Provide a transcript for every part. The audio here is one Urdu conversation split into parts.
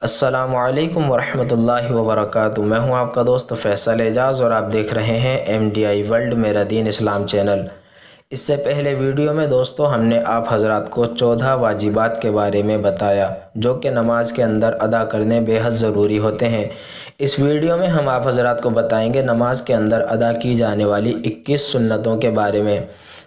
السلام علیکم ورحمۃ اللہ وبرکاتہ۔ میں ہوں آپ کا دوست فیصل اعجاز اور آپ دیکھ رہے ہیں MDI ورلڈ میرا دین اسلام چینل۔ اس سے پہلے ویڈیو میں دوستو ہم نے آپ حضرات کو 14 واجبات کے بارے میں بتایا جو کہ نماز کے اندر ادا کرنے بے حد ضروری ہوتے ہیں۔ اس ویڈیو میں ہم آپ حضرات کو بتائیں گے نماز کے اندر ادا کی جانے والی 21 سنتوں کے بارے میں۔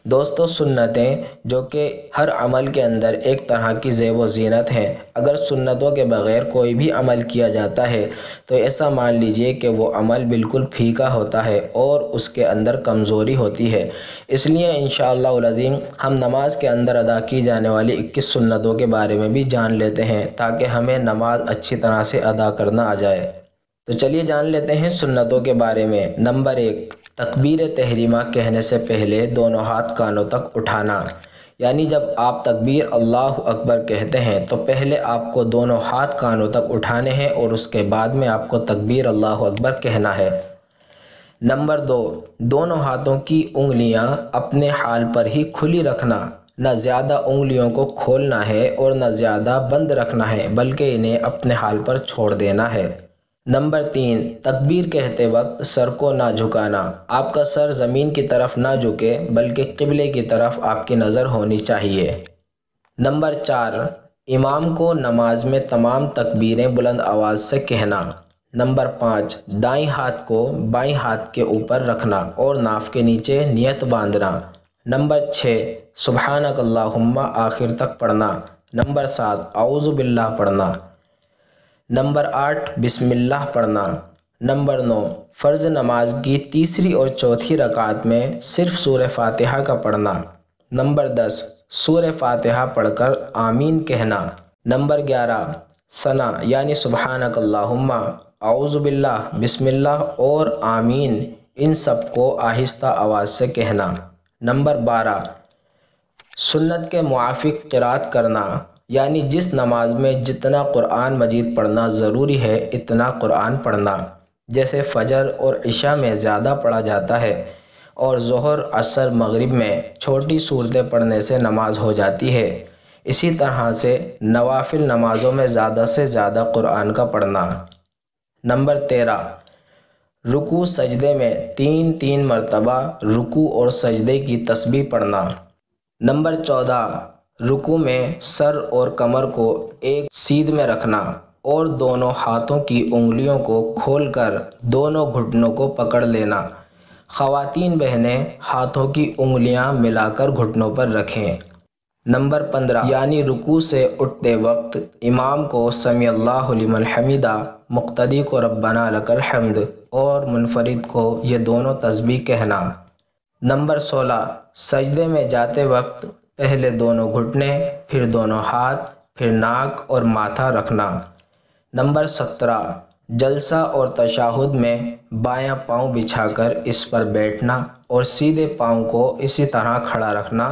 دوستو سنتیں جو کہ ہر عمل کے اندر ایک طرح کی زیب و زینت ہیں، اگر سنتوں کے بغیر کوئی بھی عمل کیا جاتا ہے تو ایسا مان لیجئے کہ وہ عمل بالکل پھیکا ہوتا ہے اور اس کے اندر کمزوری ہوتی ہے۔ اس لیے انشاءاللہ العظیم ہم نماز کے اندر ادا کی جانے والی 21 سنتوں کے بارے میں بھی جان لیتے ہیں تاکہ ہمیں نماز اچھی طرح سے ادا کرنا آ جائے۔ تو چلیے جان لیتے ہیں سنتوں کے بارے میں۔ نمبر 1، تکبیر تحریمہ کہنے سے پہلے دونوں ہاتھ کانوں تک اٹھانا، یعنی جب آپ تکبیر اللہ اکبر کہتے ہیں تو پہلے آپ کو دونوں ہاتھ کانوں تک اٹھانے ہیں اور اس کے بعد میں آپ کو تکبیر اللہ اکبر کہنا ہے۔ نمبر 2، دونوں ہاتھوں کی انگلیاں اپنے حال پر ہی کھلی رکھنا، نہ زیادہ انگلیوں کو کھولنا ہے اور نہ زیادہ بند رکھنا ہے بلکہ انہیں اپنے حال پر چھوڑ دینا ہے۔ نمبر 3، تکبیر کہتے وقت سر کو نہ جھکانا، آپ کا سر زمین کی طرف نہ جھکے بلکہ قبلے کی طرف آپ کی نظر ہونی چاہیے۔ نمبر 4، امام کو نماز میں تمام تکبیریں بلند آواز سے کہنا۔ نمبر 5، دائیں ہاتھ کو بائیں ہاتھ کے اوپر رکھنا اور ناف کے نیچے نیت باندھنا۔ نمبر 6، سبحانک اللہم آخر تک پڑھنا۔ نمبر 7، اعوذ باللہ پڑھنا۔ نمبر 8، بسم اللہ پڑھنا۔ نمبر 9، فرض نماز کی تیسری اور چوتھی رکعت میں صرف سورہ فاتحہ کا پڑھنا۔ نمبر 10، سورہ فاتحہ پڑھ کر آمین کہنا۔ نمبر 11، ثنا یعنی سبحانک اللہم، اعوذ باللہ، بسم اللہ اور آمین ان سب کو آہستہ آواز سے کہنا۔ نمبر 12، سنت کے موافق قرأت کرنا، یعنی جس نماز میں جتنا قرآن مجید پڑھنا ضروری ہے اتنا قرآن پڑھنا، جیسے فجر اور عشاء میں زیادہ پڑھا جاتا ہے اور ظہر عصر مغرب میں چھوٹی صورتیں پڑھنے سے نماز ہو جاتی ہے، اسی طرح سے نوافل نمازوں میں زیادہ سے زیادہ قرآن کا پڑھنا۔ نمبر 13، رکوع سجدے میں 3 مرتبہ رکوع اور سجدے کی تسبیح پڑھنا۔ نمبر 14، رکوع میں سر اور کمر کو ایک سیدھ میں رکھنا اور دونوں ہاتھوں کی انگلیوں کو کھول کر دونوں گھٹنوں کو پکڑ لینا۔ خواتین بہنیں ہاتھوں کی انگلیاں ملا کر گھٹنوں پر رکھیں۔ نمبر 15، یعنی رکوع سے اٹھتے وقت امام کو سمیع اللہ لمن حمدہ، مقتدی کو ربنا لک الحمد اور منفرد کو یہ دونوں تسبیح کہنا۔ نمبر 16، سجدے میں جاتے وقت پہلے دونوں گھٹنے، پھر دونوں ہاتھ، پھر ناک اور ماتھا رکھنا۔ نمبر 17، جلسہ اور تشہد میں بایاں پاؤں بچھا کر اس پر بیٹھنا اور سیدھے پاؤں کو اسی طرح کھڑا رکھنا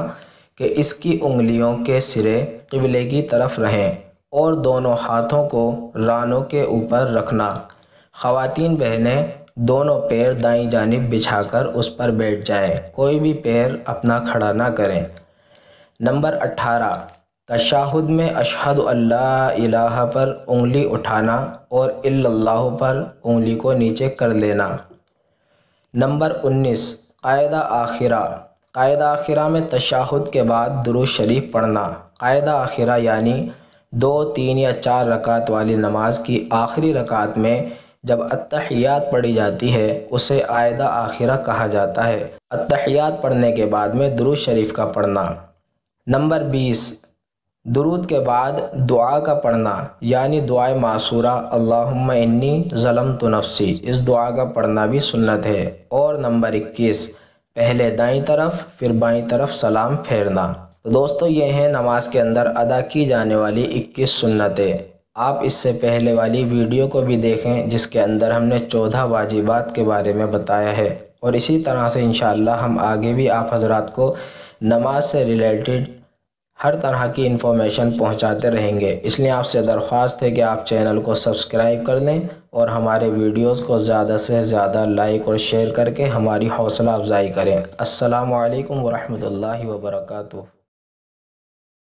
کہ اس کی انگلیوں کے سرے قبلے کی طرف رہیں اور دونوں ہاتھوں کو رانوں کے اوپر رکھنا۔ خواتین بہنیں دونوں پیر دائیں جانب بچھا کر اس پر بیٹھ جائیں، کوئی بھی پیر اپنا کھڑا نہ کریں۔ نمبر 18، تشہد میں اشہد اللہ الہ پر انگلی اٹھانا اور الا اللہ پر انگلی کو نیچے کر لینا۔ نمبر 19، قاعدہ آخرہ۔ قاعدہ آخرہ میں تشہد کے بعد درود شریف پڑھنا۔ قاعدہ آخرہ یعنی 2، 3 یا 4 رکعت والی نماز کی آخری رکعت میں جب التحیات پڑھی جاتی ہے اسے قاعدہ آخرہ کہا جاتا ہے۔ التحیات پڑھنے کے بعد میں درود شریف کا پڑھنا۔ نمبر 20، درود کے بعد دعا کا پڑھنا، یعنی دعائے معصورہ اللہم انی ظلمت نفسی، اس دعا کا پڑھنا بھی سنت ہے۔ اور نمبر 21، پہلے دائیں طرف پھر بائیں طرف سلام پھیرنا۔ تو دوستو یہ ہیں نماز کے اندر ادا کی جانے والی 21 سنتیں۔ آپ اس سے پہلے والی ویڈیو کو بھی دیکھیں جس کے اندر ہم نے 14 واجبات کے بارے میں بتایا ہے، اور اسی طرح سے انشاءاللہ ہم آگے بھی آپ حضرات کو نماز سے ریلیٹڈ ہر طرح کی انفارمیشن پہنچاتے رہیں گے۔ اس لیے آپ سے درخواست ہے کہ آپ چینل کو سبسکرائب کر لیں اور ہمارے ویڈیوز کو زیادہ سے زیادہ لائک اور شیئر کر کے ہماری حوصلہ افزائی کریں۔ السلام علیکم ورحمۃ اللہ وبرکاتہ۔